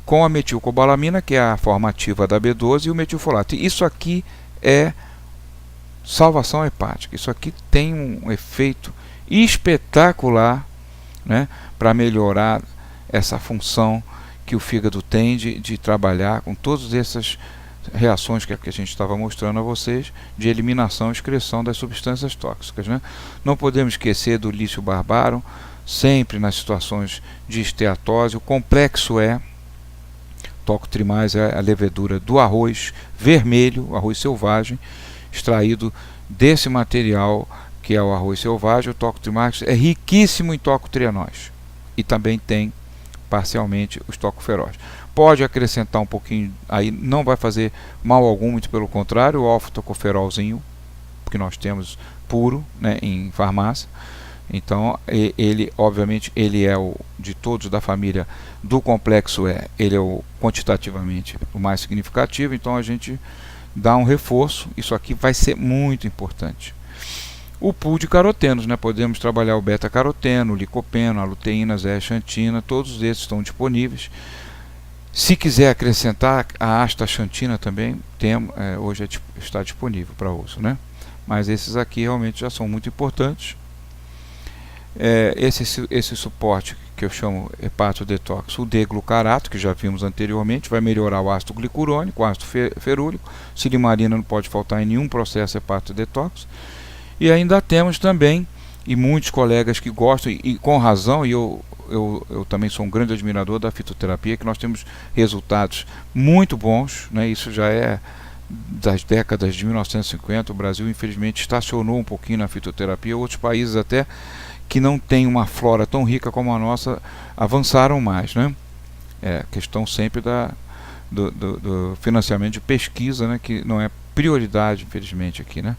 com a metilcobalamina, que é a forma ativa da B12, e o metilfolato. Isso aqui é salvação hepática. Isso aqui tem um efeito espetacular, né, para melhorar essa função que o fígado tem de trabalhar com todas essas reações que a gente estava mostrando a vocês de eliminação e excreção das substâncias tóxicas, né? Não podemos esquecer do lício barbaro, sempre nas situações de esteatose. O complexo tocotrimais é a levedura do arroz vermelho, arroz selvagem, extraído desse material que é o arroz selvagem. O tocotrimais é riquíssimo em tocotrienóis e também tem parcialmente os tocoferóis. Pode acrescentar um pouquinho, aí não vai fazer mal algum, muito pelo contrário, o alfa-tocoferolzinho, que nós temos puro, né, em farmácia. Então ele, obviamente, ele é o de todos da família do complexo ele é o quantitativamente o mais significativo, então a gente dá um reforço. Isso aqui vai ser muito importante. O pool de carotenos, né? Podemos trabalhar o beta-caroteno, o licopeno, a luteína, zeaxantina, todos esses estão disponíveis. Se quiser acrescentar a astaxantina também, hoje está disponível para uso, né? Mas esses aqui realmente já são muito importantes. Esse suporte que eu chamo hepatodetox, o D-glucarato, que já vimos anteriormente, vai melhorar o ácido glicurônico, o ácido ferúrico. Silimarina não pode faltar em nenhum processo hepatodetox. E ainda temos também, e muitos colegas que gostam, e com razão, e eu também sou um grande admirador da fitoterapia, que nós temos resultados muito bons, né? Isso já é das décadas de 1950, o Brasil infelizmente estacionou um pouquinho na fitoterapia, outros países até que não têm uma flora tão rica como a nossa avançaram mais, né? Questão sempre do financiamento de pesquisa, né? Que não é prioridade, infelizmente, aqui, né?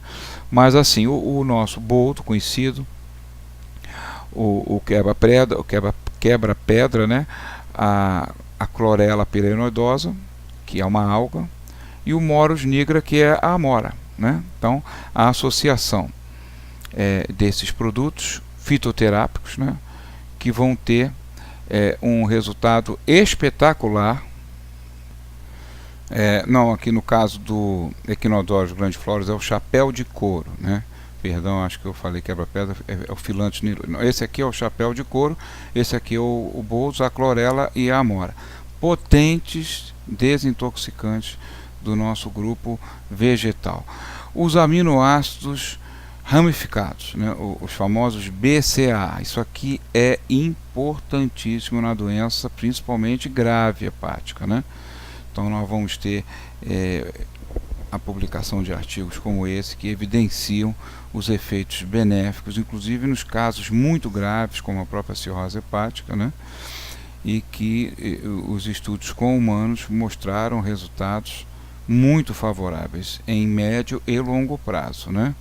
Mas assim, o nosso boldo conhecido, o quebra-pedra, né? A clorela pirenoidosa, que é uma alga, e o Morus nigra, que é a amora, né? Então, a associação desses produtos fitoterápicos, né? Que vão ter um resultado espetacular. Não, aqui no caso do Echinodorus grandiflorus é o chapéu de couro, né? Perdão, acho que eu falei quebra-pedra, é o filante nilo. Esse aqui é o chapéu de couro, esse aqui é o boldo, a clorela e a amora. Potentes desintoxicantes do nosso grupo vegetal. Os aminoácidos ramificados, né? Os famosos BCAA. Isso aqui é importantíssimo na doença, principalmente grave hepática, né? Então nós vamos ter a publicação de artigos como esse que evidenciam os efeitos benéficos, inclusive nos casos muito graves, como a própria cirrose hepática, né? E que os estudos com humanos mostraram resultados muito favoráveis em médio e longo prazo, né?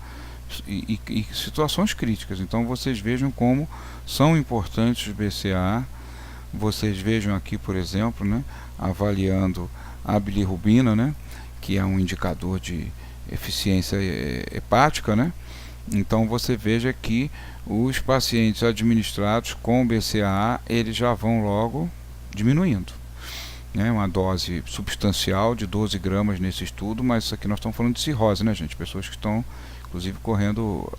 E situações críticas. Então vocês vejam como são importantes os BCAA. Vocês vejam aqui, por exemplo, né, avaliando a bilirrubina, né, que é um indicador de eficiência hepática, né? Então você veja que os pacientes administrados com BCAA, eles já vão logo diminuindo, né? Uma dose substancial de 12 gramas nesse estudo, mas isso aqui nós estamos falando de cirrose, né, gente? Pessoas que estão, inclusive, correndo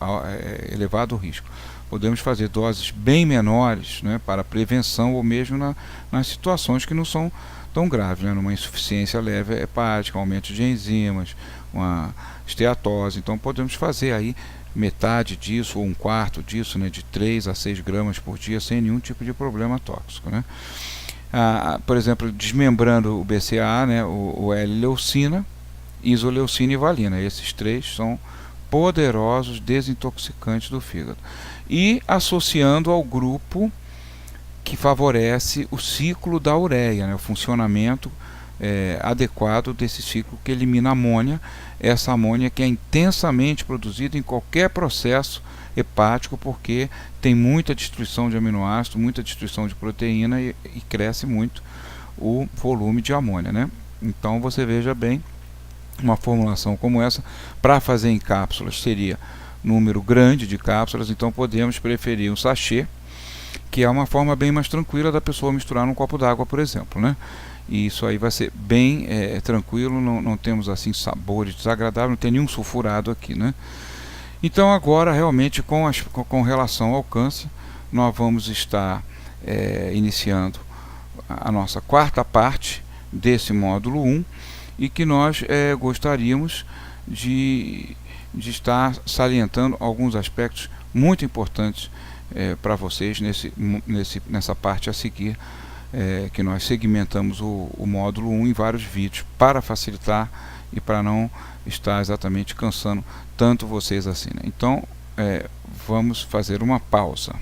elevado risco. Podemos fazer doses bem menores, né, para prevenção ou mesmo nas situações que não são tão graves, né, numa insuficiência leve hepática, aumento de enzimas, uma esteatose. Então podemos fazer aí metade disso ou um quarto disso, né, de 3 a 6 gramas por dia sem nenhum tipo de problema tóxico, né? Por exemplo, desmembrando o BCAA, né, o L-leucina, isoleucina e valina. Esses três são poderosos desintoxicantes do fígado. E associando ao grupo que favorece o ciclo da ureia, né, o funcionamento adequado desse ciclo que elimina a amônia, essa amônia que é intensamente produzida em qualquer processo hepático, porque tem muita destruição de aminoácidos, muita destruição de proteína e cresce muito o volume de amônia, né? Então você veja bem, uma formulação como essa, para fazer em cápsulas, seria número grande de cápsulas, então podemos preferir um sachê, que é uma forma bem mais tranquila da pessoa misturar num copo d'água, por exemplo, né? E isso aí vai ser bem tranquilo, não temos assim sabores desagradáveis, não tem nenhum sulfurado aqui, né? Então agora realmente com relação ao câncer, nós vamos estar iniciando a nossa quarta parte desse módulo 1, e que nós gostaríamos de estar salientando alguns aspectos muito importantes para vocês nessa parte a seguir, que nós segmentamos o módulo 1 em vários vídeos para facilitar e para não estar exatamente cansando tanto vocês assim, né? Então vamos fazer uma pausa.